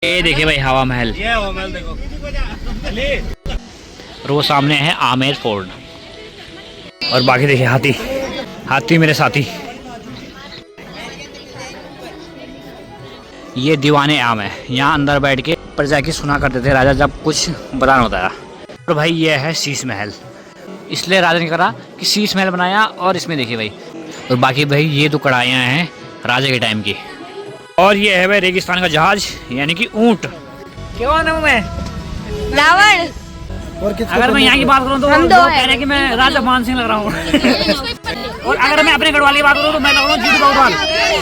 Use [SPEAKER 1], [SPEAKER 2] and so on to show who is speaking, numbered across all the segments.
[SPEAKER 1] ये देखिए भाई हवा महल,
[SPEAKER 2] ये हवा महल देखो।
[SPEAKER 1] और वो सामने है आमेर फोर्ट। और बाकी देखिए हाथी, हाथी मेरे साथी। ये दीवाने आम है, यहाँ अंदर बैठ के प्रजा की सुना करते थे राजा जब कुछ बयान होता था। और भाई ये है शीश महल, इसलिए राजा ने करा कि शीश महल बनाया। और इसमें देखिए भाई, और बाकी भाई ये तो कढ़ाइयाँ हैं राजा के टाइम की। और ये है भाई रेगिस्तान का जहाज यानी कि ऊंट। क्यों हूँ मैं
[SPEAKER 3] रावण।
[SPEAKER 1] अगर मैं यहाँ की बात करूँ तो
[SPEAKER 3] हम
[SPEAKER 1] लोग
[SPEAKER 3] दो
[SPEAKER 1] कह रहे हैं कि मैं राजा मान सिंह लग रहा हूँ। और अगर मैं अपने गढ़वाल की बात करूँ तो मैं लग रहा हूँ जीतू गढ़वाल।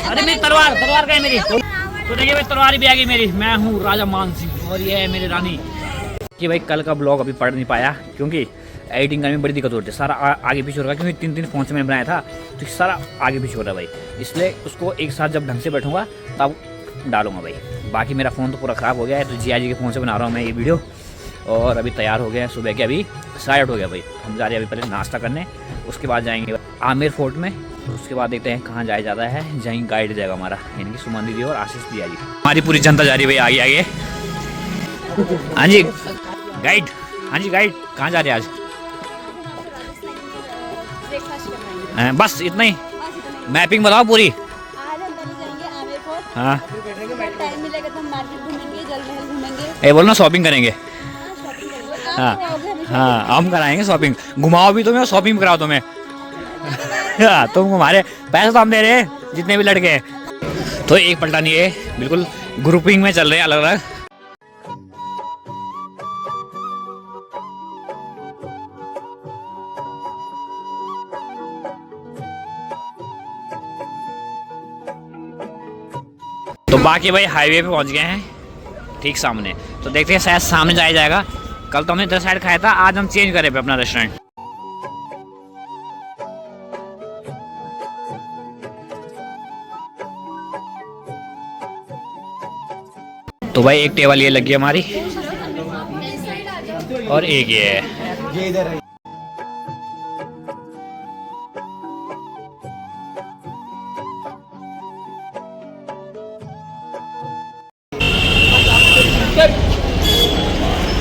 [SPEAKER 1] अरे मेरी तलवार, तलवार क्या है मेरी, तो देखिए भाई तलवार भी आ गई मेरी। मैं हूँ राजा मान सिंह और ये है मेरी रानी। कि भाई कल का ब्लॉग अभी पढ़ नहीं पाया क्योंकि एडिटिंग करने में बड़ी दिक्कत होती है, सारा आगे पीछे हो रहा है क्योंकि 3 फोन से मैंने बनाया था तो सारा आगे पीछे हो रहा है भाई। इसलिए उसको एक साथ जब ढंग से बैठूंगा तब डालूंगा भाई। बाकी मेरा फ़ोन तो पूरा ख़राब हो गया है, तो जिया जी के फ़ोन से बना रहा हूँ मैं ये वीडियो। और अभी तैयार हो गया है, सुबह के अभी 8:30 हो गया भाई। हम जा रहे हैं अभी पहले नाश्ता करने, उसके बाद जाएंगे आमेर फोर्ट में। उसके बाद देखते हैं कहाँ जाया जाता है, जहीं गाइड जाएगा हमारा यानी कि सुमन दीदी और आशीष दिया जी। हमारी पूरी जनता जा रही है भाई आगे आगे। हाँ जी गाइड, हाँ जी गाइड, कहाँ जा रहे हैं आज? बस इतना ही, मैपिंग बताओ पूरी।
[SPEAKER 3] आज हम दोनों जाएंगे आमेर फोर्ट।
[SPEAKER 1] हाँ
[SPEAKER 3] टाइम मिलेगा तो हम मार्केट घूमेंगे, जल महल घूमेंगे।
[SPEAKER 1] ये बोलो ना शॉपिंग करेंगे।
[SPEAKER 3] शॉपिंग करेंगे।
[SPEAKER 1] हाँ
[SPEAKER 3] आप कराओगे हमें
[SPEAKER 1] हाँ हम कराएंगे शॉपिंग, घुमाओ भी तुम्हें और शॉपिंग कराओ तुम्हें। हाँ तुम हमारे पैसे तो हम दे रहे हैं जितने भी लड़के हैं। तो एक पलटा नहीं है, बिल्कुल ग्रुपिंग में चल रहे हैं अलग अलग। तो बाकी भाई हाईवे पे पहुंच गए हैं ठीक सामने, तो देखते हैं शायद सामने जाया जाएगा। कल तो हमने इधर साइड खाया था, आज हम चेंज करें पे अपना रेस्टोरेंट। तो भाई एक टेबल ये लगी हमारी और एक ये है।
[SPEAKER 2] ये इधर है।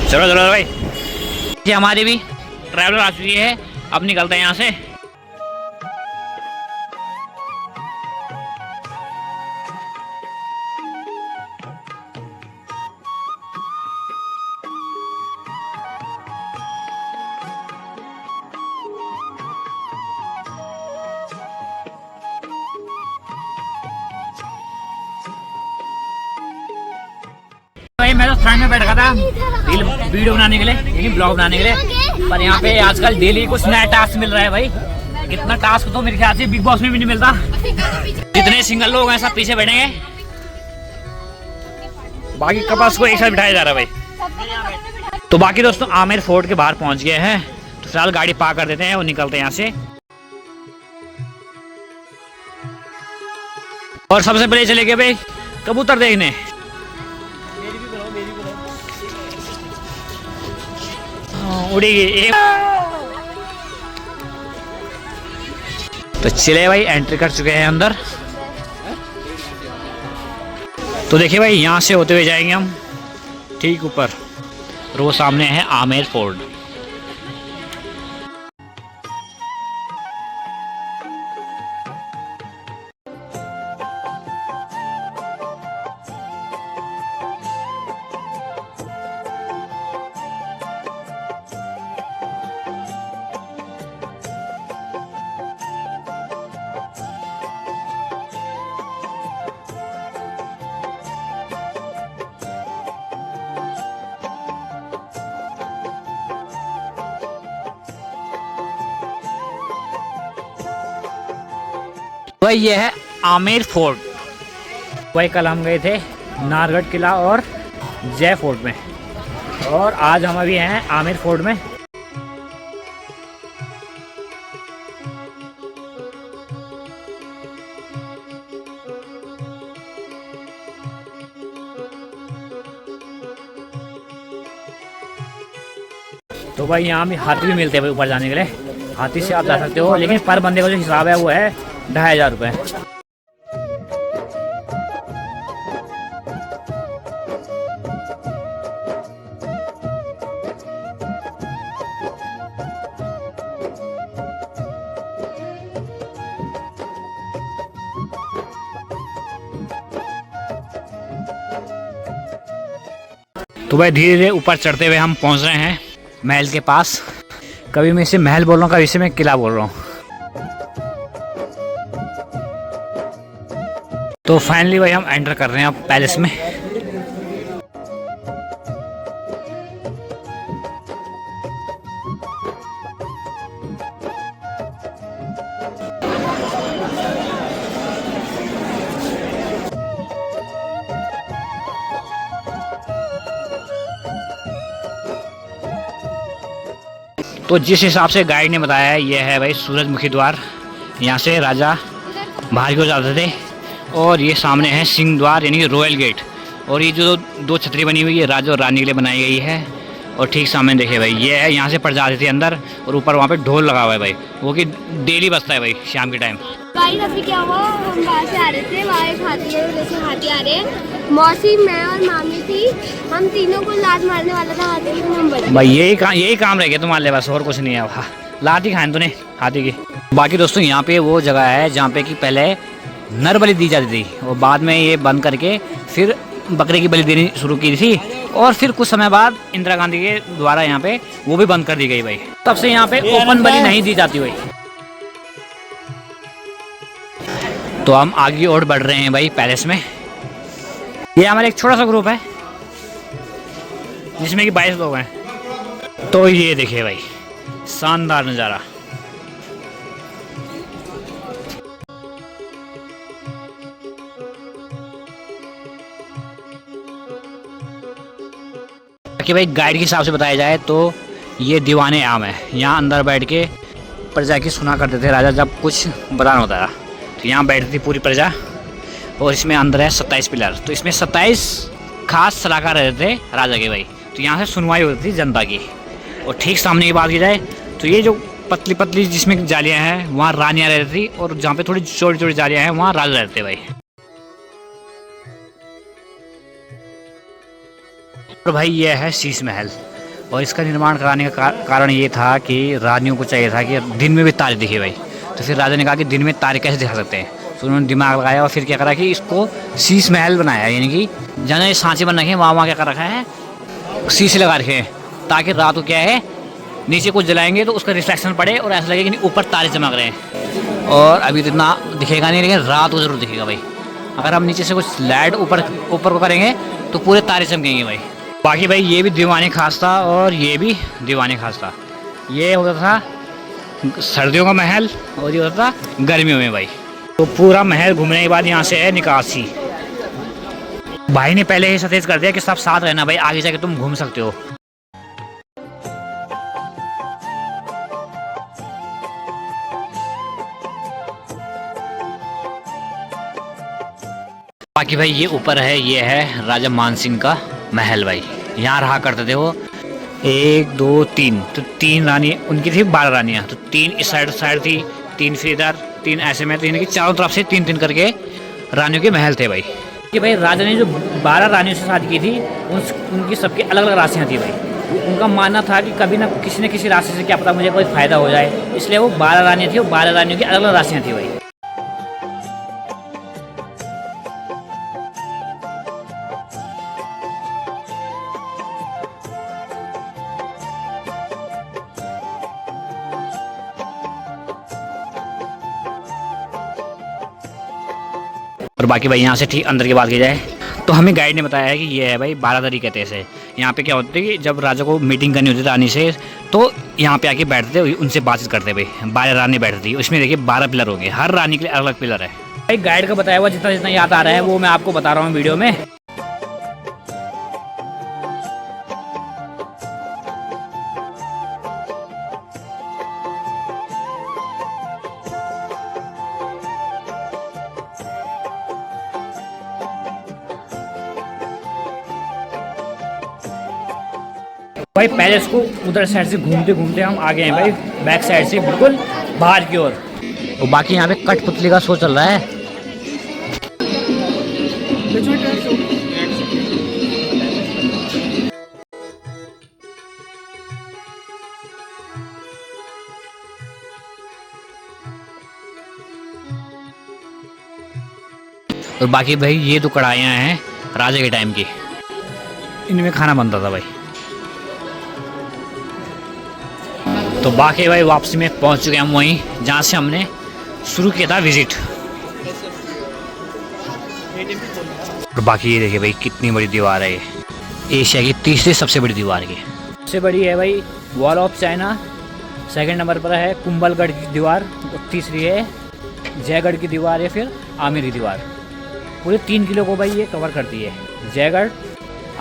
[SPEAKER 1] चलो चलो भाई, ये हमारी भी ट्रैवलर आ चुकी है, अब निकलते हैं यहाँ से। भाई मैं तो फ्रंट में बैठा था वीडियो बनाने के लिए यानी ब्लॉग बनाने के लिए, पर यहाँ पे आजकल डेली कुछ नया टास्क मिल रहा है भाई। इतना टास्क तो मेरे ख्याल से बिग बॉस में भी नहीं मिलता। जितने सिंगल लोग हैं सब पीछे बैठेंगे, बाकी कपास को एक साथ बिठाया जा रहा है भाई। तो बाकी दोस्तों आमेर फोर्ट के बाहर पहुंच गए हैं, तो फिलहाल गाड़ी पार्क कर देते हैं और निकलते हैं यहाँ से। और सबसे पहले चले गए भाई कबूतर देखने। उड़ी गई। तो चले भाई एंट्री कर चुके हैं अंदर। तो देखिए भाई यहाँ से होते हुए जाएंगे हम ठीक ऊपर, और वो सामने है आमेर फोर्ट। भाई ये है आमेर फोर्ट। भाई कल हम गए थे नारगढ़ किला और जय फोर्ट में, और आज हम अभी हैं आमेर फोर्ट में। तो भाई यहाँ भी हाथी भी मिलते हैं भाई ऊपर जाने के लिए, हाथी से आप जा सकते हो, लेकिन पर बंदे का जो हिसाब है वो है 2500 रुपये। तो भाई धीरे धीरे ऊपर चढ़ते हुए हम पहुंच रहे हैं महल के पास। कभी मैं इसे महल बोल रहा हूँ, कभी इसे मैं किला बोल रहा हूँ। तो फाइनली भाई हम एंटर कर रहे हैं अब पैलेस में। तो जिस हिसाब से गाइड ने बताया है, ये है भाई सूरजमुखी द्वार। यहाँ से राजा बाहर की ओर जाते थे। और ये सामने है सिंह द्वार यानी कि रॉयल गेट। और ये जो दो छतरी बनी हुई है राजा और रानी के लिए बनाई गई है। और ठीक सामने देखिए भाई ये है, यहाँ से पड़ जाती थी अंदर। और ऊपर वहाँ पे ढोल लगा हुआ है भाई, वो कि डेली बजता है भाई शाम के टाइम।
[SPEAKER 3] गाइस अभी क्या हुआ, हम बाहर से आ रहे थे, वहाँ एक हाथी है, जैसे हाथी आ रहे हैं। मौसी, मैं और मामी थी, हम तीनों को लात मारने वाला था हाथी में, हम बच गए।
[SPEAKER 1] भाई यही काम रह गया तुम्हारे बस, और कुछ नहीं है। हाँ, लात ही खाए तूने हाथी की। बाकी दोस्तों यहाँ पे वो जगह है जहाँ पे कि पहले नर बलि दी जाती थी और बाद में ये बंद करके फिर बकरे की बलि देनी शुरू की थी। और फिर कुछ समय बाद इंदिरा गांधी के द्वारा यहाँ पे वो भी बंद कर दी गई भाई। तब से यहाँ पे ओपन बलि नहीं दी जाती भाई। तो हम आगे और बढ़ रहे हैं भाई पैलेस में। ये हमारा एक छोटा सा ग्रुप है जिसमें कि 22 लोग हैं। तो ये देखिए भाई शानदार नज़ारा। कि भाई गाइड के हिसाब से बताया जाए तो ये दीवाने आम है। यहाँ अंदर बैठ के प्रजा की सुना करते थे राजा जब कुछ बताना होता था। तो यहाँ बैठती थी पूरी प्रजा। और इसमें अंदर है 27 पिलर। तो इसमें 27 खास सलाहकार रहते थे राजा के भाई। तो यहाँ से सुनवाई होती थी जनता की। और ठीक सामने की बात की जाए तो ये जो पतली पतली जिसमें जालियाँ हैं वहाँ रानियाँ रहती थी। और जहाँ पे थोड़ी छोटी छोटी जालियाँ हैं वहाँ राजा रहते भाई। और भाई ये है शीश महल। और इसका निर्माण कराने का कारण ये था कि रानियों को चाहिए था कि दिन में भी तारे दिखे भाई। तो फिर राजा ने कहा कि दिन में तारे कैसे दिखा सकते हैं। तो उन्होंने दिमाग लगाया और फिर क्या करा कि इसको शीश महल बनाया। यानी कि जहाँ ये सांचे बन रखे हैं वहाँ क्या कर रखा है, शीशे लगा रखे हैं ताकि रात को क्या है नीचे कुछ जलाएंगे तो उसका रिफ्लेक्शन पड़े और ऐसा लगे कि ऊपर तारे चमक रहे हैं। और अभी तो इतना दिखेगा नहीं, लेकिन रात को ज़रूर दिखेगा भाई। अगर हम नीचे से कुछ लाइट ऊपर को करेंगे तो पूरे तारे चमकेंगे भाई। बाकी भाई ये भी दीवाने खास था और ये भी दीवाने खास था। ये होता था सर्दियों का महल और ये होता था गर्मियों में भाई। तो पूरा महल घूमने के बाद यहाँ से है निकासी। भाई ने पहले ही सतेज कर दिया कि सब साथ रहना भाई, आगे जाके तुम घूम सकते हो। बाकी भाई ये ऊपर है, ये है राजा मानसिंह का महल भाई। यहाँ रहा करते थे वो 1 2 3। तो 3 रानी उनकी थी, 12 रानियाँ। तो 3 इस साइड थी, 3 फिर इधर, 3 ऐसे में। तो यानी कि चारों तरफ से 3-3 करके रानियों के महल थे भाई। कि भाई राजा ने जो 12 रानियों से शादी की थी उनकी सबकी अलग अलग राशियाँ थी भाई। उनका मानना था कि कभी ना किसी राशि से क्या पता मुझे कोई फ़ायदा हो जाए, इसलिए वो 12 रानियाँ थी और 12 रानियों की अलग अलग राशियाँ थी भाई। और बाकी भाई यहाँ से ठीक अंदर की बात की जाए तो हमें गाइड ने बताया है कि ये है भाई 12 तरीके कहते हैं इसे। यहाँ पे क्या होता है कि जब राजा को मीटिंग करनी होती थी रानी से तो यहाँ पे आके बैठते थे, उनसे बातचीत करते भाई। 12 रानी बैठती थी, उसमें देखिए 12 पिलर होंगे, हर रानी के लिए अलग अलग पिलर है भाई। गाइड का बताया हुआ जितना जितना याद आ रहा है वो मैं आपको बता रहा हूँ वीडियो में। भाई पैलेस को उधर साइड से घूमते घूमते हम आ गए हैं भाई बैक साइड से बिल्कुल बाहर की ओर। और बाकी यहाँ पे कठपुतली का शो चल रहा है। और बाकी भाई ये तो कढ़ाइयाँ हैं राजा के टाइम की। इनमें खाना बनता था भाई। तो बाकी भाई वापसी में पहुंच चुके हैं हम वहीं जहाँ से हमने शुरू किया था विजिट। और बाकी ये देखिए भाई कितनी बड़ी दीवार है ये, एशिया की तीसरी सबसे बड़ी दीवार की। सबसे बड़ी है भाई wall of China, second number पर है कुंभलगढ़ की दीवार, और तीसरी है जयगढ़ की दीवार है, फिर आमेर की दीवार। पूरे 3 किलो को भाई ये कवर करती है, जयगढ़,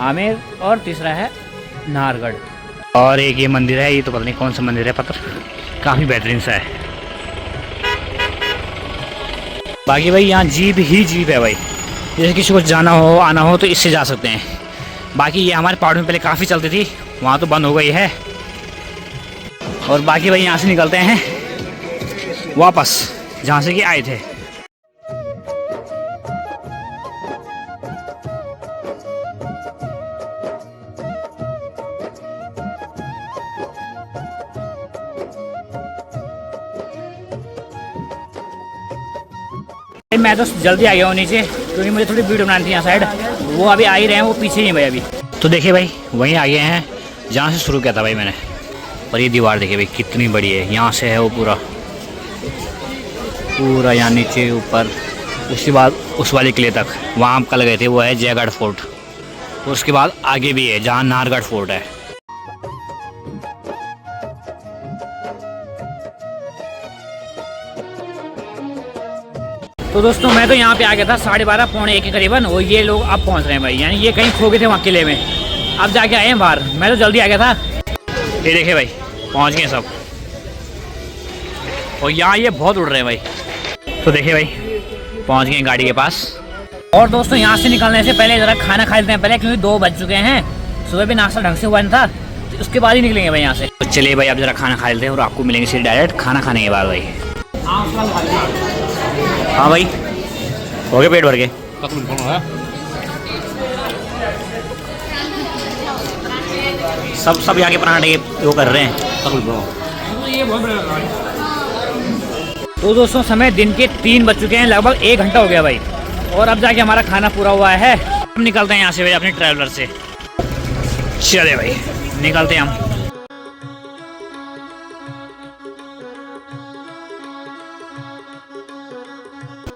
[SPEAKER 1] आमेर और तीसरा है नाहरगढ़। और एक ये मंदिर है, ये तो पता नहीं कौन सा मंदिर है, पता काफ़ी बेहतरीन सा है। बाकी भाई यहाँ जीप ही जीप है भाई, जैसे किसी को जाना हो आना हो तो इससे जा सकते हैं। बाकी ये हमारे पहाड़ में पहले काफ़ी चलती थी, वहाँ तो बंद हो गई है। और बाकी भाई यहाँ से निकलते हैं वापस जहाँ से कि आए थे। मैं तो जल्दी आ गया हूँ नीचे, क्योंकि मुझे थोड़ी वीडियो बनानी थी यहाँ साइड। वो अभी आ ही रहे हैं, वो पीछे ही भाई अभी। तो देखिए भाई वहीं आ गए हैं जहाँ से शुरू किया था भाई मैंने। और ये दीवार देखिए भाई कितनी बड़ी है, यहाँ से है वो पूरा यहाँ नीचे ऊपर, उसके बाद उस वाले किले तक वहाँ हम कल गए थे, वो है जयगढ़ फोर्ट। और उसके बाद आगे भी है जहाँ नाहरगढ़ फोर्ट है। तो दोस्तों मैं तो यहाँ पे आ गया था 12:30 पौने 1 के करीबन, और ये लोग अब पहुँच रहे हैं भाई, यानी ये कहीं खो गए थे वहाँ किले में, अब जाके आए हैं बाहर। मैं तो जल्दी आ गया था। ये देखिए भाई पहुँच गए सब, और यहाँ ये बहुत उड़ रहे हैं भाई। तो देखिए भाई पहुँच गए गाड़ी के पास। और दोस्तों यहाँ से निकलने से पहले ज़रा खाना खा लेते हैं पहले, क्योंकि 2 बज चुके हैं, सुबह भी नाश्ता ढंग से हुआ नहीं था, तो उसके बाद ही निकलेंगे भाई यहाँ से। तो चलिए भाई अब ज़रा खाना खा लेते हैं, और आपको मिलेंगे सीधे डायरेक्ट खाना खाने के बाद भाई। हाँ भाई हो गया पेट भर के। सब यहाँ के पराठे वो कर रहे हैं। तो दोस्तों समय दिन के 3 बज चुके हैं, लगभग 1 घंटा हो गया भाई, और अब जाके हमारा खाना पूरा हुआ है। हम निकलते हैं यहाँ से भाई अपने ट्रैवलर से। चले भाई निकलते हैं हम।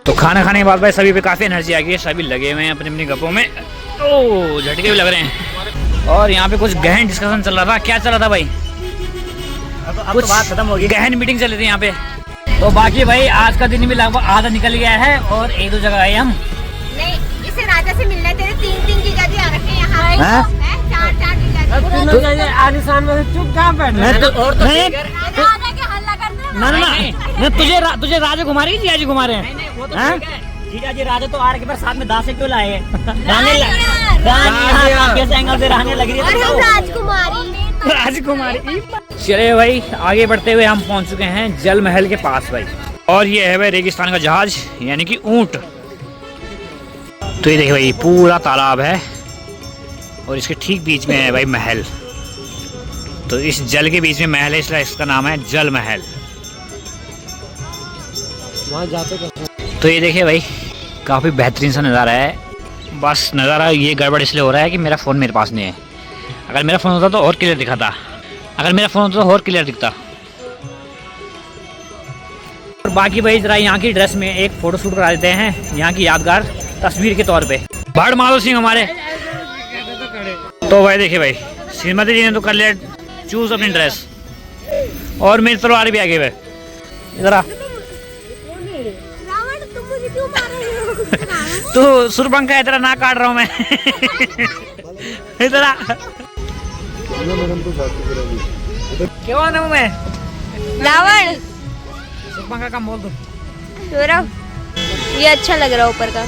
[SPEAKER 1] तो खाना खाने के बाद भाई सभी पे काफ़ी एनर्जी आ गई है, सभी लगे हुए हैं अपनी अपनी गप्पों में। ओह झटके भी लग रहे हैं। और यहाँ पे कुछ गहन डिस्कशन चल रहा था। क्या चल रहा था भाई? अब कुछ बात खत्म हो गई, गहन मीटिंग चल रही थी यहाँ पे। तो बाकी भाई आज का दिन भी लगभग आधा निकल गया है, और 1-2 जगह आए हम।
[SPEAKER 2] नहीं, इसे राजा से मिलना है, तेरे 3 जीजा जी आ रखे हैं यहाँ। 4 जीजा जी।
[SPEAKER 1] तुझे राजा घुमारे जिया जी घुमारे हैं? जीजा जी राजा तो आ रखे, पर साथ में दास से क्यों लाए हैं? एंगल से रहने लग रही है राजकुमारी। चलिए भाई आगे बढ़ते हुए हम पहुंच चुके हैं जल महल के पास भाई, और ये है भाई रेगिस्तान का जहाज यानी कि ऊंट। तो ये देखिए भाई पूरा तालाब है, और इसके ठीक बीच में है भाई महल। तो इस जल के बीच में महल है, इसलिए इसका नाम है जल महल। वहाँ जाते तो ये देखिए भाई काफ़ी बेहतरीन सा नज़ारा है। बस नज़ारा ये गड़बड़ इसलिए हो रहा है कि मेरा फ़ोन मेरे पास नहीं है। अगर मेरा फ़ोन होता तो और क्लियर दिखा था, अगर मेरा फ़ोन होता तो और क्लियर दिखता। और बाकी भाई ज़रा यहाँ की ड्रेस में एक फ़ोटो शूट करा देते हैं, यहाँ की यादगार तस्वीर के तौर पे। भाड़ माधो सिंह हमारे। तो भाई देखिए भाई श्रीमती जी ने तो कर लिया चूज़ अपनी ड्रेस, और मेरी तलवार भी आगे हुए। इधर तो सुरबंका इतना ना काट रहा हूँ मैं। इतना क्या नाम मैं
[SPEAKER 3] रावण।
[SPEAKER 1] सुरबंका का बोल दो।
[SPEAKER 3] ये अच्छा लग रहा है ऊपर का।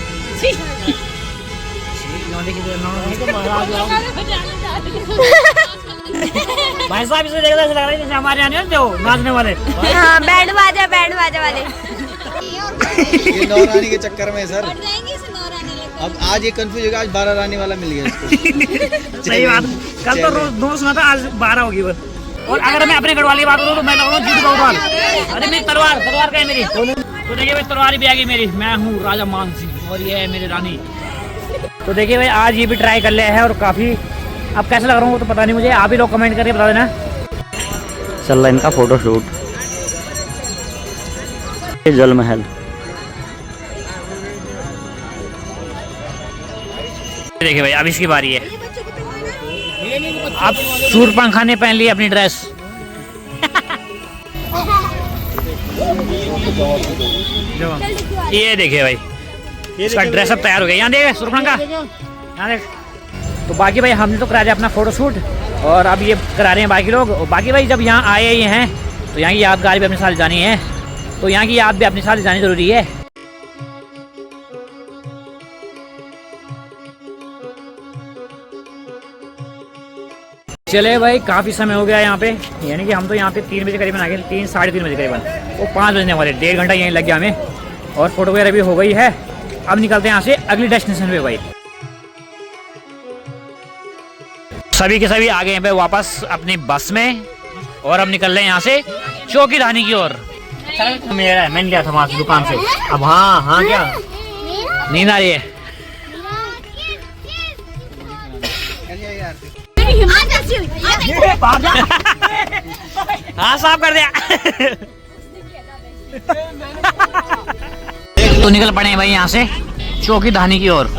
[SPEAKER 1] भाई साहब इसे देखा ऐसा लग रहा है जैसे हमारे यहाँ नहीं होते नाचने वाले।
[SPEAKER 3] हाँ बैंड बाजा वाले।
[SPEAKER 4] ये 9 रानी के चक्कर में सर, अब आज ये कंफ्यूज होगा, आज 12 रानी वाला मिल गया इसको।
[SPEAKER 1] सही बात, कल तो रोज 2 सुना था, आज 12 होगी बस। और अगर मैं अपने गढ़वाल की बात करूँ तो मैं लग रहा हूँ जीत गढ़वाल। अरे मेरी तलवार का है मेरी। तो देखिए भाई तलवार भी आ गई मेरी। मैं हूँ राजा मान सिंह, और ये है मेरी रानी। तो देखिए भाई आज ये भी ट्राई कर लिया है, और काफ़ी अब कैसा लग रहा हूँ वो तो पता नहीं मुझे, आप ही लोग कमेंट करके बता देना।
[SPEAKER 5] चल रहा है इनका फोटो शूट। ये जल महल।
[SPEAKER 1] देखिए भाई अब इसकी बारी है। अब शूरपंखा ने पहन ली अपनी ड्रेस। ये देखिए भाई इसका ड्रेस अब तैयार हो गया। यहाँ देख शूरपंखा, यहाँ देख। तो बाकी भाई हमने तो करा दिया अपना फोटो शूट और अब ये करा रहे हैं बाकी लोग। और बाकी भाई जब यहाँ आए ही हैं तो यहाँ की यादगार भी अपने साथ जानी है, तो यहाँ की याद भी अपने साथ जानी जरूरी है। चले भाई काफ़ी समय हो गया यहाँ पे, यानी कि हम तो यहाँ पे 3 बजे करीबन आ गए, 3 साढ़े 3 बजे करीबन, वो 5 बजने वाले, 1.5 घंटा यहीं लग गया हमें। और फोटो वगैरह भी हो गई है। अब निकलते हैं यहाँ से अगली डेस्टिनेशन पे भाई। सभी के सभी आ गए हैं भाई वापस अपनी बस में और अब निकल रहे हैं यहाँ से चौकीधानी की ओर। मेरा मैंने लिया था वहाँ से दुकान से। अब हाँ क्या नींद आ रही है? हाँ साफ कर दिया। तो निकल पड़े हैं भाई यहाँ से चौकीधानी की ओर।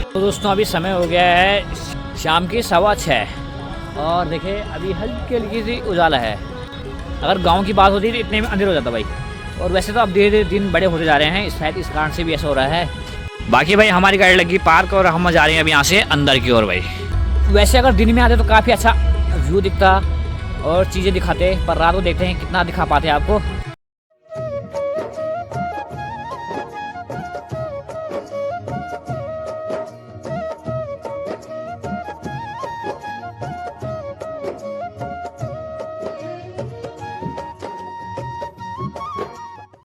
[SPEAKER 1] तो दोस्तों अभी समय हो गया है शाम की 6:15 और देखिए अभी हल्की हल्की सी उजाला है। अगर गांव की बात होती तो इतने में अंधेर हो जाता भाई। और वैसे तो अब धीरे धीरे दिन बड़े होते जा रहे हैं, शायद इस कारण से भी ऐसा हो रहा है। बाकी भाई हमारी गाड़ी लगी पार्क और हम जा रहे हैं अब यहाँ से अंदर की ओर भाई। वैसे अगर दिन में आते तो काफ़ी अच्छा व्यू दिखता और चीज़ें दिखाते, पर रात को देखते हैं कितना दिखा पाते हैं आपको।